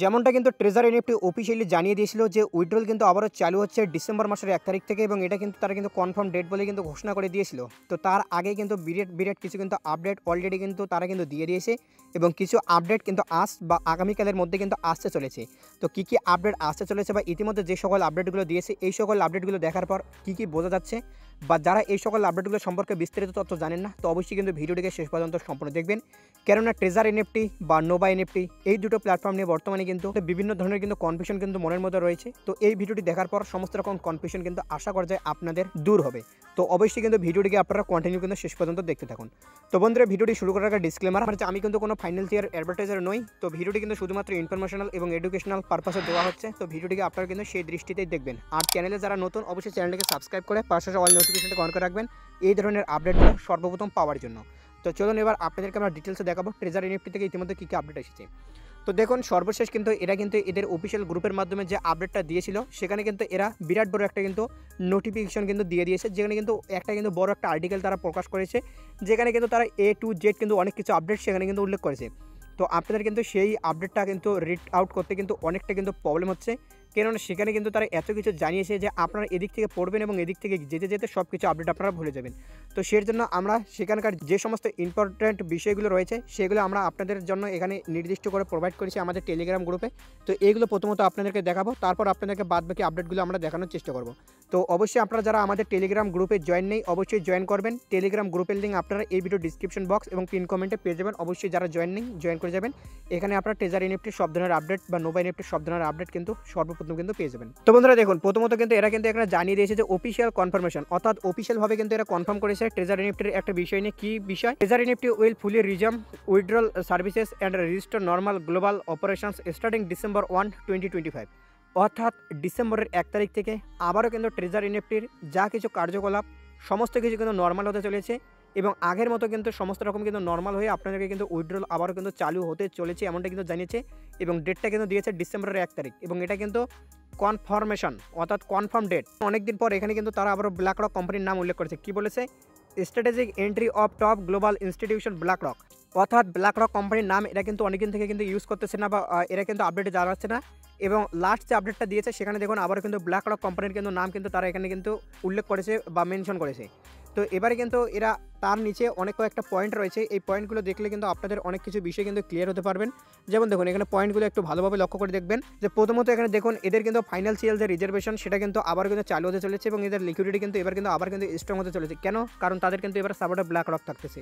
যেমনটা কিন্তু treasure NFT officially জানিয়ে দিয়েছিল যে উইথড্রল কিন্তু আবারও চালু হচ্ছে ডিসেম্বর মাসের 1 তারিখ থেকে, এবং এটা কিন্তু তারা কিন্তু কনফার্ম ডেট বলে কিন্তু ঘোষণা করে দিয়েছিল। তো তার আগে কিন্তু বিরাট কিছু কিন্তু আপডেট অলরেডি কিন্তু তারা কিন্তু দিয়ে দিয়েছে, এবং কিছু আপডেট কিন্তু আজ বা আগামীকালের মধ্যে কিন্তু আসতে চলেছে। তো কী কী আপডেট আসতে চলেছে বা ইতিমধ্যে যে সকল আপডেটগুলো দিয়েছে, এই সকল আপডেটগুলো দেখার পর কী বোঝা যাচ্ছে, বা যারা এই সকল আপডেটগুলো সম্পর্কে বিস্তারিত তথ্য জানেন না, তো অবশ্যই কিন্তু ভিডিওটিকে শেষ পর্যন্ত সম্পূর্ণ দেখবেন। কেননা ট্রেজার এনএফটি বা নোভা এনএফটি এই দুটো প্ল্যাটফর্ম নিয়ে বর্তমানে কিন্তু বিভিন্ন ধরনের কিন্তু কনফিউশন কিন্তু মনের মধ্যে রয়েছে। তো এই ভিডিওটি দেখার পর সমস্ত রকম কনফিউশন কিন্তু আশা করা যায় আপনাদের দূর হবে। তো অবশ্যই কিন্তু ভিডিওটিকে আপনারা কন্টিনিউ কিন্তু শেষ পর্যন্ত দেখতে থাকুন। তো বন্ধুরা, ভিডিওটি শুরু করার আগে ডিসক্লেমার, আমি কিন্তু কোনো ফাইন্যান্সিয়াল অ্যাডভার্টাইজার নই। তো ভিডিওটি কিন্তু শুধুমাত্র ইনফরমেশনাল এবং এডুকেশনাল পারপাসে দেওয়া হচ্ছে। তো ভিডিওটিকে আপনারা কিন্তু সেই দৃষ্টিতেই দেখবেন। আর চ্যানেলে যারা নতুন, অবশ্যই চ্যানেলটিকে সাবস্ক্রাইব করে পাশাপাশি অল নোটিফিকেশনটা অন করে রাখবেন এই ধরনের আপডেটগুলো সর্বপ্রথম পাওয়ার জন্য। তো চলুন এবার আপনাদেরকে আমরা ডিটেলসে দেখাবো ট্রেজার এনএফটি থেকে ইতিমধ্যে কী কী আপডেট এসেছে। তো দেখুন, সর্বশেষ কিন্তু এরা কিন্তু এদের অফিসিয়াল গ্রুপের মাধ্যমে যে আপডেটটা দিয়েছিল, সেখানে কিন্তু এরা বিরাট বড় একটা কিন্তু নোটিফিকেশন কিন্তু দিয়ে দিয়েছে, যেখানে কিন্তু একটা বড় একটা আর্টিকেল তারা প্রকাশ করেছে, যেখানে কিন্তু তারা A to Z কিন্তু অনেক কিছু আপডেট সেখানে কিন্তু উল্লেখ করেছে। তো আপনাদের কিন্তু সেই আপডেটটা কিন্তু রিড আউট করতে কিন্তু অনেকটা কিন্তু প্রবলেম হচ্ছে, কেননা সেখানে কিন্তু তারা এত কিছু জানিয়েছে যে আপনারা এদিক থেকে পড়বেন এবং এদিক থেকে যেতে যেতে সব কিছু আপডেট আপনারা ভুলে যাবেন। তো সেই জন্য আমরা সেখানকার যে সমস্ত ইম্পর্ট্যান্ট বিষয়গুলো রয়েছে সেগুলো আমরা আপনাদের জন্য এখানে নির্দিষ্ট করে প্রোভাইড করেছি আমাদের টেলিগ্রাম গ্রুপে। তো এইগুলো প্রথমত আপনাদেরকে দেখাবো, তারপর আপনাদেরকে বাদবাকি আপডেটগুলো আমরা দেখানোর চেষ্টা করব। তো অবশ্যই আপনারা যারা আমাদের টেলিগ্রাম গ্রুপে জয়েন নেই, অবশ্যই জয়েন করবেন। টেলিগ্রাম গ্রুপের লিঙ্ক আপনারা এই ভিডিও ডিসক্রিপশন বক্স এবং পিন কমেন্টে পেয়ে যাবেন। অবশ্যই যারা জয়েন নেই জয়েন করে যাবেন। এখানে আপনারা ট্রেজার এনএফটির সব ধরনের আপডেট বা নোভা এনএফটির সব ধরনের আপডেট কিন্তু সর্বপ্রথম কিন্তু পেয়ে যাবেন। তো বন্ধুরা দেখুন, প্রথমত কিন্তু এরা কিন্তু এখানে জানিয়ে দিয়েছে যে অফিসিয়াল কনফার্মেশন, অর্থাৎ অফিসিয়ালভাবে কিন্তু এরা কনফার্ম করেছে ট্রেজার এনএফটির একটা বিষয় নিয়ে। কি বিষয়? Treasure NFT will fully resume withdrawal services and register normal global operations starting December 1, 2025। অর্থাৎ ডিসেম্বরের 1 তারিখ থেকে আবারও কিন্তু ট্রেজার এনএফটির যা কিছু কার্যকলাপ সমস্ত কিছু কিন্তু নর্মাল হতে চলেছে, এবং আগের মতো কিন্তু সমস্ত রকম কিন্তু নর্মাল হয়ে আপনাদেরকে কিন্তু উইথড্রল আবারও কিন্তু চালু হতে চলেছে, এমনটা কিন্তু জানিয়েছে। এবং ডেটটা কিন্তু দিয়েছে ডিসেম্বরের 1 তারিখ, এবং এটা কিন্তু কনফার্মেশন অর্থাৎ কনফার্ম ডেট। অনেকদিন পর এখানে কিন্তু তারা আবারও ব্ল্যাক রক কোম্পানির নাম উল্লেখ করেছে। কি বলেছে? Strategic entry of top global institution black rock, অর্থাৎ ব্ল্যাক রক কোম্পানির নাম এটা কিন্তু অনেকদিন থেকে কিন্তু ইউজ করতেছে না, বা এরা কিন্তু আপডেটে জানাচ্ছে না। এবং লাস্ট যে আপডেটটা দিয়েছে সেখানে দেখুন আবার কিন্তু ব্ল্যাক রক কোম্পানির কিন্তু নাম কিন্তু তারা এখানে কিন্তু উল্লেখ করেছে বা মেনশন করেছে। তো এবারে কিন্তু এরা তার নিচে অনেক কয়েকটা পয়েন্ট রয়েছে, এই পয়েন্টগুলো দেখলে কিন্তু আপনাদের অনেক কিছু বিষয় কিন্তু ক্লিয়ার হতে পারবেন। যেমন দেখুন এখানে পয়েন্টগুলো একটু ভালোভাবে লক্ষ্য করে দেখবেন যে প্রথমত এখানে দেখুন এদের কিন্তু ফাইন্যান্সিয়াল যে রিজার্ভেশন সেটা কিন্তু আবার কিন্তু চালু হতে চলেছে, এবং এদের লিকুইডিটি কিন্তু এবার কিন্তু আবার কিন্তু স্ট্রং হতে চলেছে। কেন? কারণ তাদের কিন্তু এবার সাপোর্টে ব্ল্যাক রক থাকতেছে।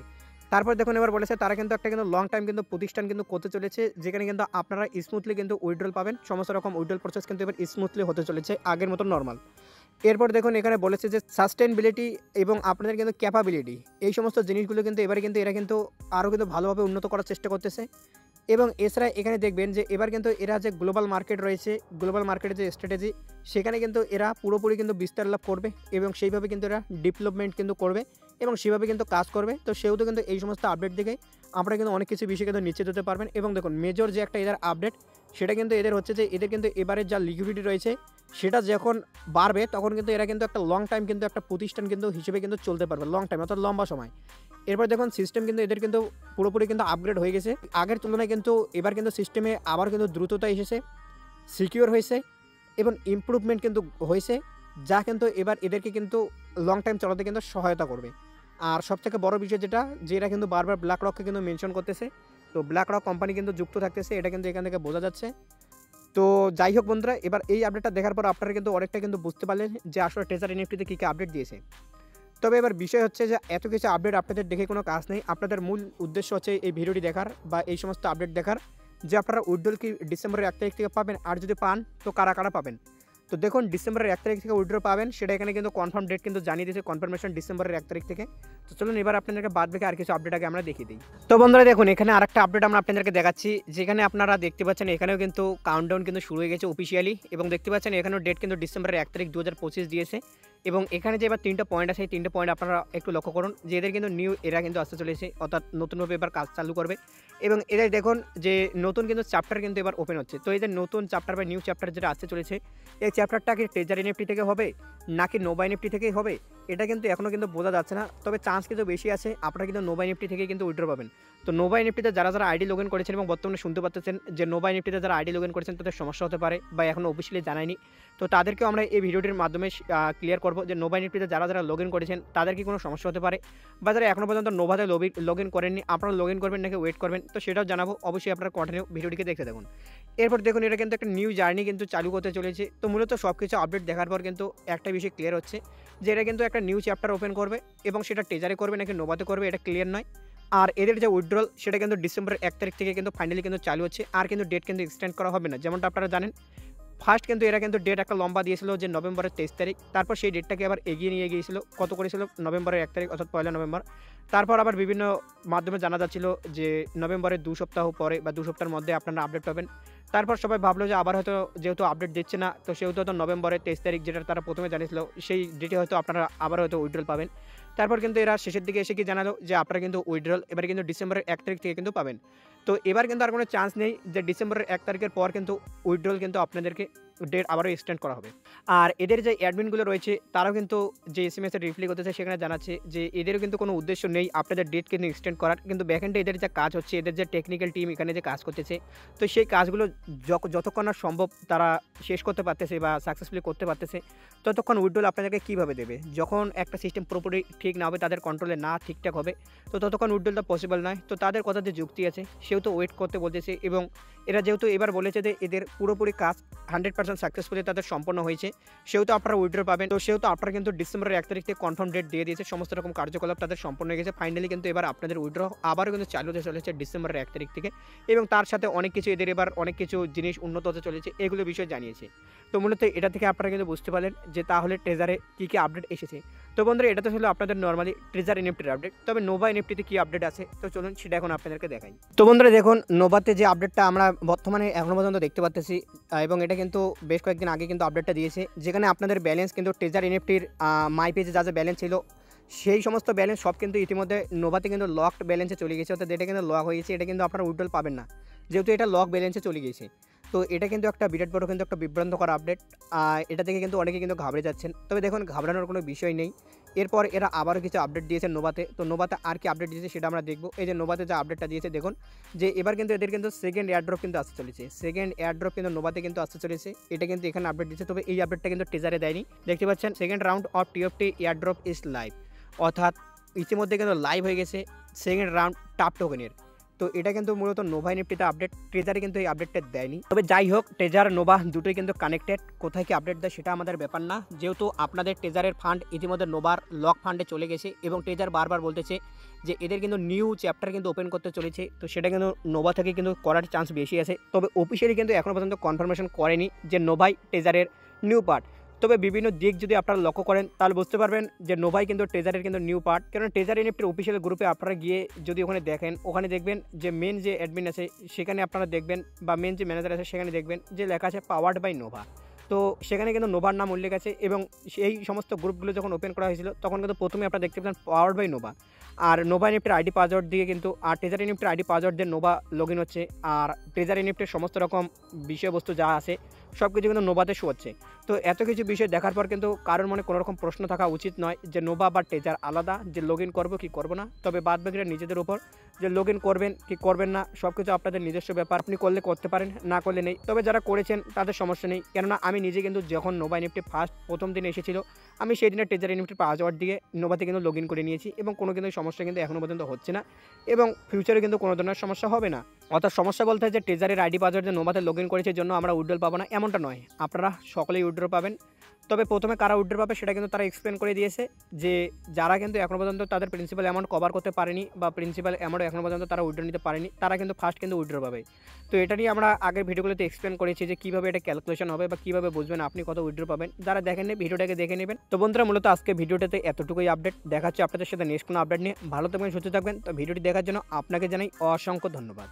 তারপর দেখুন এবার বলেছে তারা কিন্তু একটা কিন্তু লং টাইম কিন্তু প্রতিষ্ঠান কিন্তু করতে চলেছে, যেখানে কিন্তু আপনারা স্মুথলি কিন্তু উইথড্রল পাবেন। সমস্ত রকম উইথড্রল প্রসেস কিন্তু এবার স্মুথলি হতে চলেছে, আগের মতো নর্মাল। এরপর দেখুন এখানে বলেছে যে সাস্টেইনেবিলিটি এবং আপনাদের কিন্তু ক্যাপাবিলিটি, এই সমস্ত জিনিসগুলো কিন্তু এবারে কিন্তু এরা কিন্তু আরও কিন্তু ভালোভাবে উন্নত করার চেষ্টা করতেছে। এবং এছাড়া এখানে দেখবেন যে এবার কিন্তু এরা যে গ্লোবাল মার্কেট রয়েছে, গ্লোবাল মার্কেটের যে স্ট্র্যাটেজি সেখানে কিন্তু এরা পুরোপুরি কিন্তু বিস্তার লাভ করবে, এবং সেইভাবে কিন্তু এরা ডেভেলপমেন্ট কিন্তু করবে এবং সেভাবে কিন্তু কাজ করবে। তো সেহেতু কিন্তু এই সমস্ত আপডেট দেখে আপনারা কিন্তু অনেক কিছু বিষয় কিন্তু নিশ্চিত হতে পারবেন। এবং দেখুন মেজর যে একটা এদের আপডেট সেটা কিন্তু এদের হচ্ছে যে এদের কিন্তু এবারের যা লিকুইডিটি রয়েছে সেটা যখন বাড়বে তখন কিন্তু এরা কিন্তু একটা লং টাইম কিন্তু একটা প্রতিষ্ঠান কিন্তু হিসেবে কিন্তু চলতে পারবে, লং টাইম অর্থাৎ লম্বা সময়। এরপর দেখুন সিস্টেম কিন্তু এদের কিন্তু পুরোপুরি কিন্তু আপগ্রেড হয়ে গেছে আগের তুলনায়, কিন্তু এবার কিন্তু সিস্টেমে আবার কিন্তু দ্রুততা এসেছে, সিকিউর হয়েছে এবং ইমপ্রুভমেন্ট কিন্তু হয়েছে, যা কিন্তু এবার এদেরকে কিন্তু লং টাইম চালাতে কিন্তু সহায়তা করবে। আর সবথেকে বড় বিষয় যেটা, যে এরা কিন্তু বারবার ব্ল্যাক রককে কিন্তু মেনশন করতেছে, তো ব্ল্যাক রক কোম্পানি কিন্তু যুক্ত থাকতেছে, এটা কিন্তু এখান থেকে বোঝা যাচ্ছে। তো যাই হোক বন্ধুরা, এবার এই আপডেটটা দেখার পর আপনারা কিন্তু অনেকটা কিন্তু বুঝতে পারলেন যে আসলে ট্রেজার এনএফটিতে কী কী আপডেট দিয়েছে। তবে এবার বিষয় হচ্ছে যে এত কিছু আপডেট আপনাদের দেখে কোনো কাজ নেই, আপনাদের মূল উদ্দেশ্য হচ্ছে এই ভিডিওটি দেখার বা এই সমস্ত আপডেট দেখার যে আপনারা উইথড্রল কি ডিসেম্বরের 1 তারিখ থেকে পাবেন, আর যদি পান তো কারা কারা পাবেন। তো দেখুন ডিসেম্বরের 1 তারিখ থেকে উইথড্র পাবেন, সেটা এখানে কিন্তু কনফার্ম ডেট কিন্তু জানিয়ে দিয়েছে, কনফার্মেশন ডিসেম্বরের 1 তারিখ থেকে। তো চলুন এবার আপনাদেরকে বাদ বাকি আর কিছু আপডেট আগে আমরা দেখিয়ে দিই। তো বন্ধুরা দেখুন এখানে আরেকটা আপডেট আমরা আপনাদেরকে দেখাচ্ছি, যেখানে আপনারা দেখতে পাচ্ছেন এখানেও কিন্তু কাউন্টডাউন কিন্তু শুরু হয়ে গেছে অফিসিয়ালি, এবং দেখতে পাচ্ছেন এখানেও ডেট কিন্তু ডিসেম্বরের 1 তারিখ 2025 দিয়েছে। এবং এখানে যে এবার 3টা পয়েন্ট আছে, এই 3টে পয়েন্ট আপনারা একটু লক্ষ্য করুন যে এদের কিন্তু নিউ এরা কিন্তু আসতে চলেছে, অর্থাৎ নতুনভাবে এবার কাজ চালু করবে। এবং এদের দেখুন যে নতুন কিন্তু চ্যাপ্টার কিন্তু এবার ওপেন হচ্ছে। তো এদের নতুন চ্যাপ্টার বা নিউ চ্যাপ্টার যেটা আসতে চলেছে, এই চ্যাপ্টারটা কি ট্রেজার এনএফটি থেকে হবে নাকি নোভা এনএফটি থেকেই হবে, এটা কিন্তু এখনও কিন্তু বোঝা যাচ্ছে না। তবে চান্স কিন্তু বেশি আছে আপনারা কিন্তু নোভা এনএফটি থেকে কিন্তু উইথড্র পাবেন। তো নোভা এনএফটিতে যারা আইডি লগ ইন করেছেন এবং বর্তমানে শুনতে পাচ্ছেন যে নোভা এনএফটিতে যারা আইডি লগ ইন করেছেন তাদের সমস্যা হতে পারে বা এখনও অফিসিয়ালি জানায়নি, তো তাদেরকেও আমরা এই ভিডিওটির মাধ্যমে ক্লিয়ার করবো যে নোভা এনএফটিতে যারা লগ ইন করেছেন তাদের কি কোনো সমস্যা হতে পারে, বা যারা এখনও পর্যন্ত নোভাতে লগ ইন করেননি আপনারা লগ ইন করবেন নাকি ওয়েট করবেন, তো সেটাও জানাবো। অবশ্যই আপনারা কন্টিনিউ ভিডিওটিকে দেখতে থাকুন। এরপর দেখুন এটা কিন্তু একটা নিউ জার্নি কিন্তু চালু করতে চলেছে। তো মূলত সব কিছু আপডেট দেখার পর কিন্তু একটা বিষয় ক্লিয়ার হচ্ছে যে এটা কিন্তু একটা নিউ চ্যাপ্টার ওপেন করবে এবং সেটা টেজারে করবে নাকি নোভাতে করবে এটা ক্লিয়ার নয়। আর এদের যে উইথড্রল সেটা কিন্তু ডিসেম্বরের 1 তারিখ থেকে কিন্তু ফাইনালি কিন্তু চালু হচ্ছে, আর কিন্তু ডেট কিন্তু এক্সটেন্ড করা হবে না। যেমনটা আপনারা জানেন ফার্স্ট কিন্তু এরা কিন্তু ডেট একটা লম্বা দিয়েছিল যে নভেম্বরের 23 তারিখ, তারপর সেই ডেটটাকে আবার এগিয়ে নিয়ে গিয়েছিল কত করেছিল নভেম্বরের 1 তারিখ অর্থাৎ 1 নভেম্বর। তারপর আবার বিভিন্ন মাধ্যমে জানা যাচ্ছিল যে নভেম্বরের 2 সপ্তাহ পরে বা 2 সপ্তাহের মধ্যে আপনারা আপডেট পাবেন। তারপর সবাই ভাবলো যে আবার হয়তো যেহেতু আপডেট দিচ্ছে না তো সেহেতু হয়তো নভেম্বরের 23 তারিখ যেটা তারা প্রথমে জানিয়েছিল সেই ডেটে হয়তো আপনারা আবার হয়তো উইথড্রল পাবেন। তারপর কিন্তু এরা শেষের দিকে এসে কি জানালো যে আপনারা কিন্তু উইথড্রল এবারে কিন্তু ডিসেম্বরের 1 তারিখ থেকে কিন্তু পাবেন। তো এবার কিন্তু আর কোনো চান্স নেই যে ডিসেম্বরের 1 তারিখের পর কিন্তু উইথড্রল কিন্তু আপনাদেরকে ডেট আবারও এক্সটেন্ড করা হবে। আর এদের যে অ্যাডমিনগুলো রয়েছে তারাও কিন্তু যে এসএমএসের রিপ্লাই করতেছে সেখানে জানাচ্ছে যে এদেরও কিন্তু কোনো উদ্দেশ্য নেই আপনাদের ডেট কিন্তু এক্সটেন্ড করার, কিন্তু ব্যাকএন্ডে এদের যে কাজ হচ্ছে এদের যে টেকনিক্যাল টিম এখানে যে কাজ করতেছে তো সেই কাজগুলো যতক্ষণ না সম্ভব তারা শেষ করতে পারতেছে বা সাকসেসফুলি করতে পারতেছে ততক্ষণ উইথড্রল আপনাদেরকে কীভাবে দেবে। যখন একটা সিস্টেম পুরোপুরি ঠিক না হবে তাদের কন্ট্রোলে না ঠিকঠাক হবে তো ততক্ষণ উইথড্রলটা পসিবল নয়। তো তাদের কথা যে যুক্তি আছে সেও তো ওয়েট করতে বলতেছে এবং এরা যেহেতু এবার বলেছে যে এদের পুরোপুরি কাজ 100% সাকসেসফুলি তাদের সম্পন্ন হয়েছে সেহেতু আপনারা উইথড্র পাবেন। তো সেহেতু আপনারা কিন্তু ডিসেম্বরের 1 তারিখ থেকে কনফার্ম ডেট দিয়ে দিয়েছে, সমস্ত রকম কার্যকলাপ তাদের সম্পন্ন হয়ে গেছে। ফাইনালি কিন্তু এবার আপনাদের উইথড্র আবারও কিন্তু চালু হতে চলেছে ডিসেম্বরের 1 তারিখ থেকে এবং তার সাথে অনেক কিছু এদের এবার অনেক কিছু জিনিস উন্নত হতে চলেছে এগুলো বিষয়ে জানিয়েছে। তো মূলত এটা থেকে আপনারা কিন্তু বুঝতে পারলেন যে তাহলে ট্রেজারে কী কী আপডেট এসেছে। তো বন্ধুরা এটা তো ছিল আপনাদের নর্মালি ট্রেজার এনএফটির আপডেট, তবে নোভা এনএফটিতে কী আপডেট আছে তো চলুন সেটা এখন আপনাদেরকে দেখাই। তো বন্ধুরা দেখুন নোভাতে যে আপডেটটা আমরা বর্তমানে এখনও পর্যন্ত দেখতে পাচ্ছি এবং এটা কিন্তু বেশ কয়েকদিন আগে কিন্তু আপডেটটা দিয়েছে যেখানে আপনাদের ব্যালেন্স কিন্তু ট্রেজার এনএফটির মাই পেজে যা ব্যালেন্স ছিল সেই সমস্ত ব্যালেন্স সব কিন্তু ইতিমধ্যে নোভাতে কিন্তু লকড ব্যালেন্সে চলে গেছে, অর্থাৎ এটা কিন্তু লক হয়েছে, এটা কিন্তু আপনারা উইথড্রল পাবেন না যেহেতু এটা লক ব্যালেন্সে চলে গিয়েছে। তো এটা কিন্তু একটা বিরাট বড় কিন্তু একটা বিভ্রান্তকর আপডেট, এটা থেকে কিন্তু অনেকে কিন্তু ঘাবড়ে যাচ্ছেন। তবে দেখুন ঘাবড়ানোর কোনো বিষয় নেই, এরপর এরা আবারও কিছু আপডেট দিয়েছে নোভাতে। তো নোভাতে আর কি আপডেট দিয়েছে সেটা আমরা দেখবো। এই যে নোভাতে যে আপডেটটা দিয়েছে দেখুন যে এবার কিন্তু এদের কিন্তু সেকেন্ড এয়ারড্রপ কিন্তু আসতে চলেছে, সেকেন্ড এয়ারড্রপ কিন্তু নোভাতে কিন্তু আসতে চলেছে, এটা কিন্তু এখানে আপডেট দিচ্ছে। তবে এই আপডেটটা কিন্তু টিজারে দেয়নি, দেখতে পাচ্ছেন second round of TFT airdrop is live, অর্থাৎ ইতিমধ্যে কিন্তু লাইভ হয়ে গেছে সেকেন্ড রাউন্ড টাপ টোকেনের। তো এটা কিন্তু মূলত নোভা এনএফটিতে আপডেট, ট্রেজারে কিন্তু এই আপডেটটা দেয়নি। তবে যাই হোক ট্রেজার নোভা দুটোই কিন্তু কানেক্টেড, কোথায় কি আপডেট দেয় সেটা আমাদের ব্যাপার না, যেহেতু আপনাদের ট্রেজারের ফান্ড ইতিমধ্যে নোভার লক ফান্ডে চলে গেছে এবং ট্রেজার বারবার বলতেছে যে এদের কিন্তু নিউ চ্যাপ্টার কিন্তু ওপেন করতে চলেছে, তো সেটা কিন্তু নোভা থেকে কিন্তু করার চান্স বেশি আছে। তবে অফিসিয়ালি কিন্তু এখনও পর্যন্ত কনফার্মেশন করেনি যে নোভাই ট্রেজারের নিউ পার্ট। তবে বিভিন্ন দিক যদি আপনারা লক্ষ্য করেন তাহলে বুঝতে পারবেন যে নোভাই কিন্তু ট্রেজারের কিন্তু নিউ পার্ট, কারণ ট্রেজার এনএফটির অফিসিয়াল গ্রুপে আপনারা গিয়ে যদি ওখানে দেখেন ওখানে দেখবেন যে মেন যে অ্যাডমিন আছে সেখানে আপনারা দেখবেন বা মেন যে ম্যানেজার আছে সেখানে দেখবেন যে লেখা আছে পাওয়ার্ড বাই নোভা। তো সেখানে কিন্তু নোভার নাম উল্লেখ আছে এবং সেই সমস্ত গ্রুপগুলো যখন ওপেন করা হয়েছিল তখন কিন্তু প্রথমে আপনারা দেখতে পেতেন পাওয়ার্ড বাই নোভা। আর নোভা এনএফটির আইডি পাসওয়ার্ড দিয়ে কিন্তু আর ট্রেজার এনএফটির আইডি পাসওয়ার্ড দিয়ে নোভা লগ ইন হচ্ছে, আর ট্রেজার এনএফটির সমস্ত রকম বিষয়বস্তু যা আছে সব কিছু কিন্তু নোভাতে শো হচ্ছে। তো এত কিছু বিষয় দেখার পর কিন্তু কারোর মনে কোনো রকম প্রশ্ন থাকা উচিত নয় যে নোভা বা ট্রেজার আলাদা, যে লগ ইন করবো কি করবো না। তবে বাদ বাকিটা নিজেদের উপর যে লগ ইন করবেন কি করবেন না সব কিছু আপনাদের নিজস্ব ব্যাপার, আপনি করলে করতে পারেন না করলে নেই। তবে যারা করেছেন তাদের সমস্যা নেই, কেননা আমি নিজে কিন্তু যখন নোভা এনএফটি ফার্স্ট প্রথম দিন এসেছিল আমি সেই দিনের ট্রেজার এনএফটির পাসওয়ার্ড দিয়ে নোভাতে কিন্তু লগ ইন করে নিয়েছি এবং কোনো কিন্তু সমস্যা কিন্তু এখনও পর্যন্ত হচ্ছে না এবং ফিউচারে কিন্তু কোনো ধরনের সমস্যা হবে না। অর্থাৎ সমস্যা বলতে যে ট্রেজারের আইডি পাসওয়ার্ড দিয়ে নোভাতে লগ ইন করেছে জন্য আমরা উইথড্রল পাবো না এমনটা নয়, আপনারা সকলেই উইথড্র পাবেন। তবে প্রথমে কারা উইথড্র পাবে সেটা কিন্তু তারা এক্সপ্লেন করে দিয়েছে যে যারা কিন্তু এখনও পর্যন্ত তাদের প্রিন্সিপাল অ্যামাউন্ট কভার করতে পারেনি বা প্রিন্সিপাল অ্যামাউন্ট এখনও পর্যন্ত তারা উইথড্র নিতে পারেনি তারা কিন্তু ফার্স্ট কিন্তু উইথড্র পাবে। তো এটা নিয়ে আমরা আগের ভিডিওগুলোতে এক্সপ্লেন করেছি যে কীভাবে এটা ক্যালকুলেশন হবে বা কীভাবে বুঝবেন আপনি কত উইথড্র পাবেন। যারা দেখেন ভিডিওটাকে দেখে নেবেন। তো বন্ধুরা মূলত আজকে ভিডিওটাতে এতটুকুই আপডেট, দেখাচ্ছে আপনাদের সাথে নেক্সট কোনো আপডেট নিয়ে। ভালো থাকবেন সুস্থ থাকবেন। তো ভিডিওটি দেখার জন্য আপনাকে জানাই অসংখ্য ধন্যবাদ।